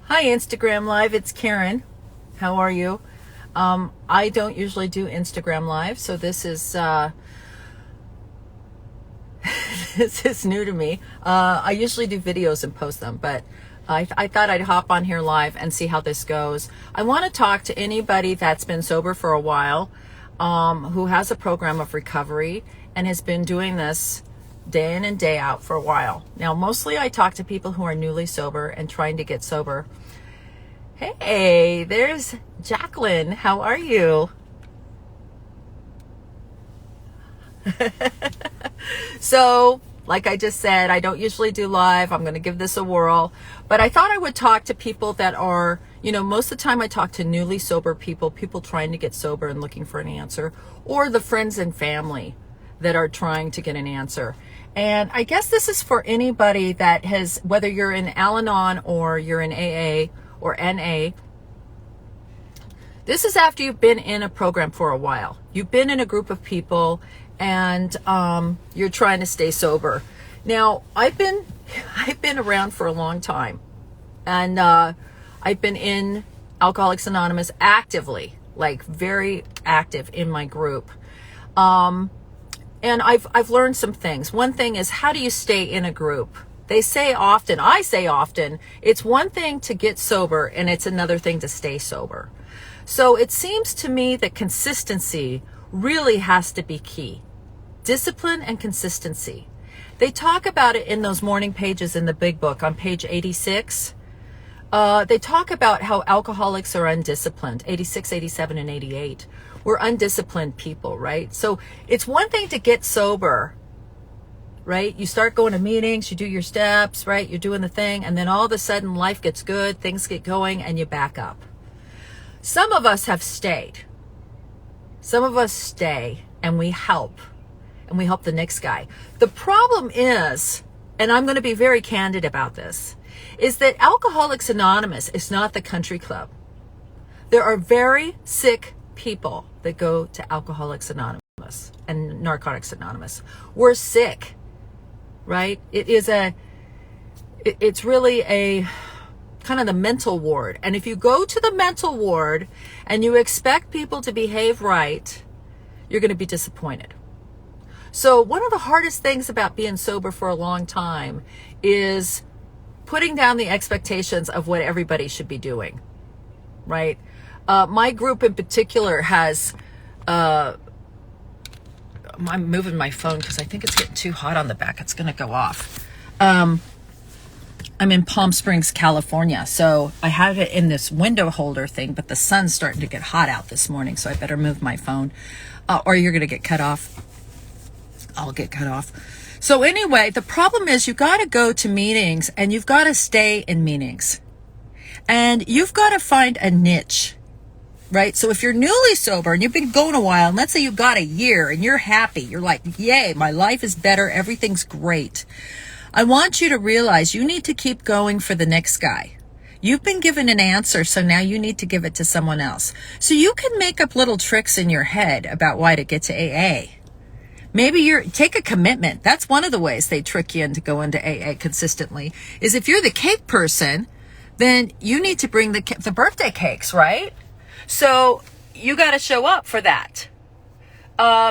Hi, Instagram Live. It's Karen. How are you? I don't usually do Instagram Live, so this is this is new to me. I usually do videos and post them, but I thought I'd hop on here live and see how this goes. I want to talk to anybody that's been sober for a while, who has a program of recovery and has been doing this day in and day out for a while. Now, mostly I talk to people who are newly sober and trying to get sober. Hey, there's Jacqueline. How are you? So, like I just said, I don't usually do live. I'm going to give this a whirl. But I thought I would talk to people that are, most of the time I talk to newly sober people trying to get sober and looking for an answer, or the friends and family that are trying to get an answer. And I guess this is for anybody that has, whether you're in Al-Anon or you're in AA or NA. This is after you've been in a program for a while. You've been in a group of people and you're trying to stay sober. Now, I've been around for a long time, and I've been in Alcoholics Anonymous actively, like very active in my group. And I've learned some things. One thing is, how do you stay in a group? I say often, it's one thing to get sober and it's another thing to stay sober. So it seems to me that consistency really has to be key. Discipline and consistency. They talk about it in those morning pages in the big book on page 86. They talk about how alcoholics are undisciplined, 86, 87, and 88. We're undisciplined people, right? So it's one thing to get sober, right? You start going to meetings, you do your steps, right? You're doing the thing, and then all of a sudden life gets good, things get going, and you back up. Some of us have stayed. Some of us stay, and we help the next guy. The problem is, and I'm going to be very candid about this, is that Alcoholics Anonymous is not the country club. There are very sick people that go to Alcoholics Anonymous and Narcotics Anonymous. We're sick, right? It's really a kind of the mental ward. And if you go to the mental ward and you expect people to behave right, you're going to be disappointed. So one of the hardest things about being sober for a long time is putting down the expectations of what everybody should be doing, right? My group in particular has, I'm moving my phone because I think it's getting too hot on the back. It's going to go off. I'm in Palm Springs, California. So I have it in this window holder thing, but the sun's starting to get hot out this morning. So I better move my phone, or you're going to get cut off. I'll get cut off. So anyway, the problem is you got to go to meetings and you've got to stay in meetings, and you've got to find a niche, right? So if you're newly sober and you've been going a while, and let's say you've got a year and you're happy, you're like, yay, my life is better, everything's great. I want you to realize you need to keep going for the next guy. You've been given an answer, so now you need to give it to someone else. So you can make up little tricks in your head about why to get to AA. Maybe take a commitment. That's one of the ways they trick you into going to AA consistently, is if you're the cake person, then you need to bring the birthday cakes, right? So you got to show up for that.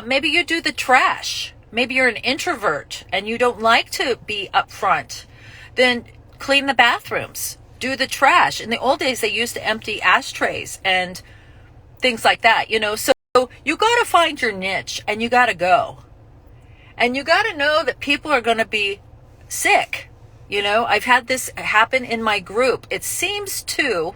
Maybe you do the trash. Maybe you're an introvert and you don't like to be up front. Then clean the bathrooms, do the trash. In the old days, they used to empty ashtrays and things like that, So you got to find your niche and you got to go. And you got to know that people are going to be sick. I've had this happen in my group. It seems to,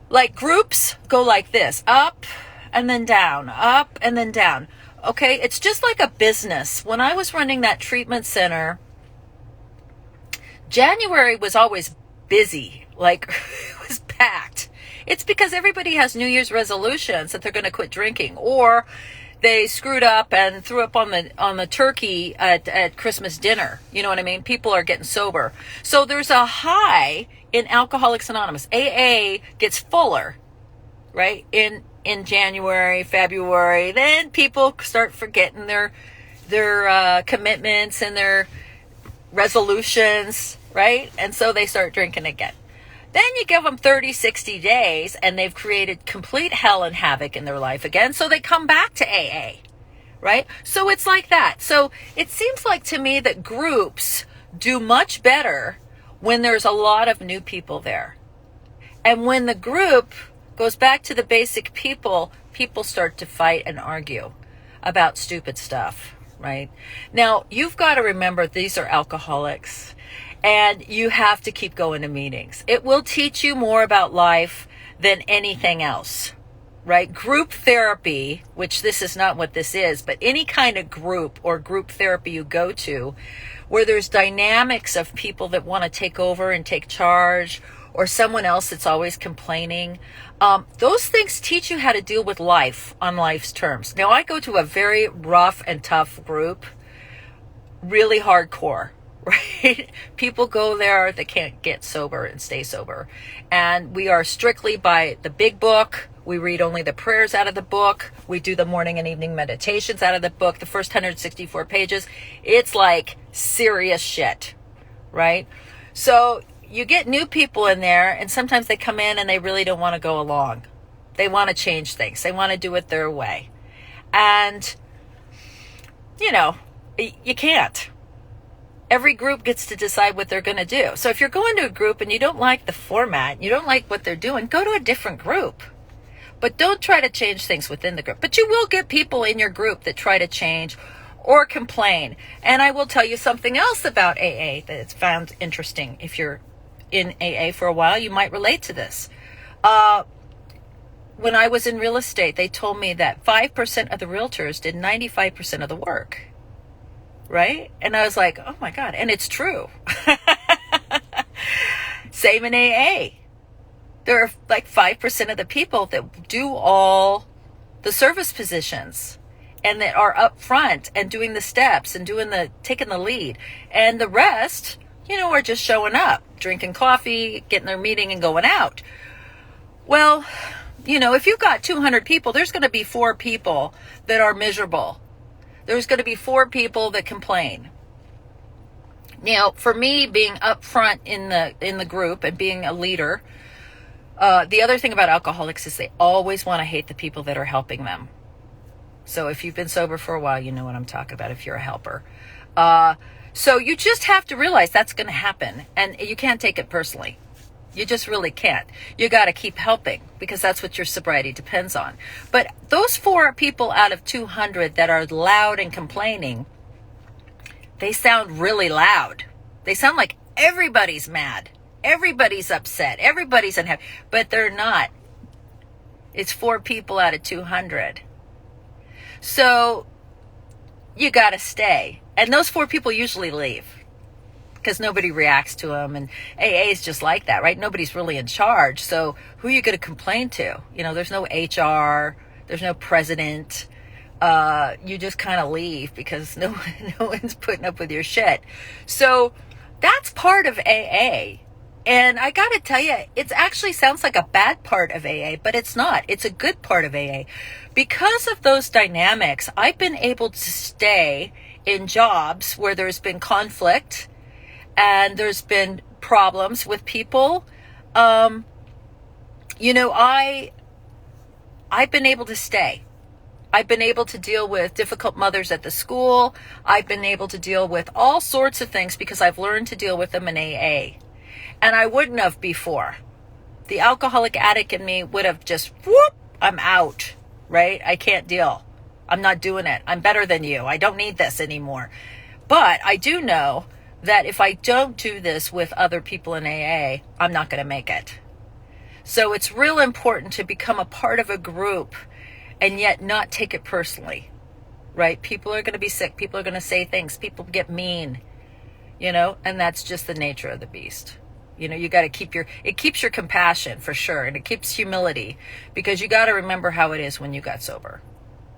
like, groups go like this, up and then down, up and then down. Okay, it's just like a business. When I was running that treatment center, January was always busy, like it was packed. It's because everybody has New Year's resolutions that they're going to quit drinking, or they screwed up and threw up on the turkey at Christmas dinner. You know what I mean? People are getting sober. So there's a high in Alcoholics Anonymous. AA gets fuller, right? In January, February, then people start forgetting their commitments and their resolutions, right? And so they start drinking again. Then you give them 30, 60 days and they've created complete hell and havoc in their life again. So they come back to AA, right? So it's like that. So it seems like to me that groups do much better when there's a lot of new people there. And when the group goes back to the basic people, people start to fight and argue about stupid stuff, right? Now, you've got to remember these are alcoholics and you have to keep going to meetings. It will teach you more about life than anything else, right? Group therapy, which this is not what this is, but any kind of group or group therapy you go to where there's dynamics of people that want to take over and take charge, or someone else that's always complaining. Those things teach you how to deal with life on life's terms. Now, I go to a very rough and tough group, really hardcore, right? People go there that can't get sober and stay sober. And we are strictly by the big book. We read only the prayers out of the book. We do the morning and evening meditations out of the book. The first 164 pages, it's like serious shit, right? So you get new people in there, and sometimes they come in and they really don't want to go along. They want to change things. They want to do it their way. And, you can't. Every group gets to decide what they're going to do. So if you're going to a group and you don't like the format, you don't like what they're doing, go to a different group. But don't try to change things within the group. But you will get people in your group that try to change or complain. And I will tell you something else about AA that it's found interesting. If you're in AA for a while, you might relate to this. When I was in real estate, they told me that 5% of the realtors did 95% of the work, right? And I was like, oh my God. And it's true. Same in AA. There are like 5% of the people that do all the service positions and that are up front and doing the steps and taking the lead. And the rest, are just showing up, drinking coffee, getting their meeting and going out. Well, if you've got 200 people, there's going to be 4 people that are miserable. There's going to be 4 people that complain. Now, for me, being up front in the group and being a leader, the other thing about alcoholics is they always want to hate the people that are helping them. So if you've been sober for a while, you know what I'm talking about if you're a helper. So you just have to realize that's going to happen, and you can't take it personally. You just really can't. You got to keep helping because that's what your sobriety depends on. But those 4 people out of 200 that are loud and complaining, they sound really loud. They sound like everybody's mad. Everybody's upset. Everybody's unhappy. But they're not. It's 4 people out of 200. So you got to stay. And those 4 people usually leave because nobody reacts to them. And AA is just like that, right? Nobody's really in charge. So who are you going to complain to? There's no HR. There's no president. You just kind of leave because no one's putting up with your shit. So that's part of AA. And I got to tell you, it actually sounds like a bad part of AA, but it's not. It's a good part of AA. Because of those dynamics, I've been able to stay in jobs where there's been conflict and there's been problems with people. I've been able to stay. I've been able to deal with difficult mothers at the school. I've been able to deal with all sorts of things because I've learned to deal with them in AA. And I wouldn't have before. The alcoholic addict in me would have just, whoop, I'm out, right? I can't deal. I'm not doing it. I'm better than you. I don't need this anymore. But I do know that if I don't do this with other people in AA, I'm not going to make it. So it's real important to become a part of a group and yet not take it personally, right? People are going to be sick. People are going to say things. People get mean, and that's just the nature of the beast. You got to it keeps your compassion for sure. And it keeps humility because you got to remember how it is when you got sober,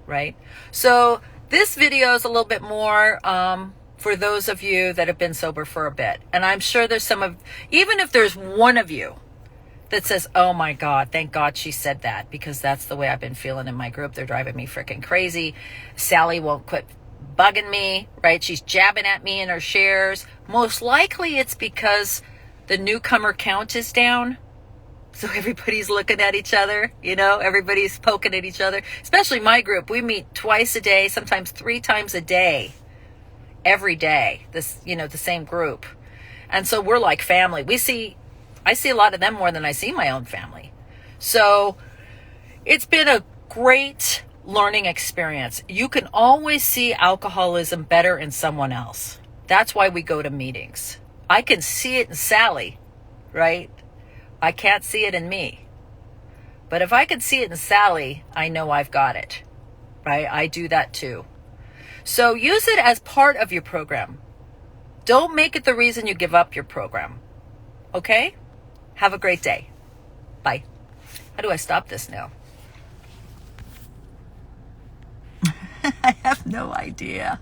right? So this video is a little bit more, for those of you that have been sober for a bit. And I'm sure there's even if there's one of you that says, oh my God, thank God she said that because that's the way I've been feeling in my group. They're driving me freaking crazy. Sally won't quit bugging me, right? She's jabbing at me in her shares. Most likely it's because the newcomer count is down, So everybody's looking at each other, everybody's poking at each other. Especially my group. We meet twice a day, sometimes 3 times a day, every day, the same group. And so we're like family. I see a lot of them more than I see my own family. So it's been a great learning experience. You can always see alcoholism better in someone else. That's why we go to meetings. I can see it in Sally, right? I can't see it in me. But if I can see it in Sally, I know I've got it, right? I do that too. So use it as part of your program. Don't make it the reason you give up your program. Okay? Have a great day. Bye. How do I stop this now? I have no idea.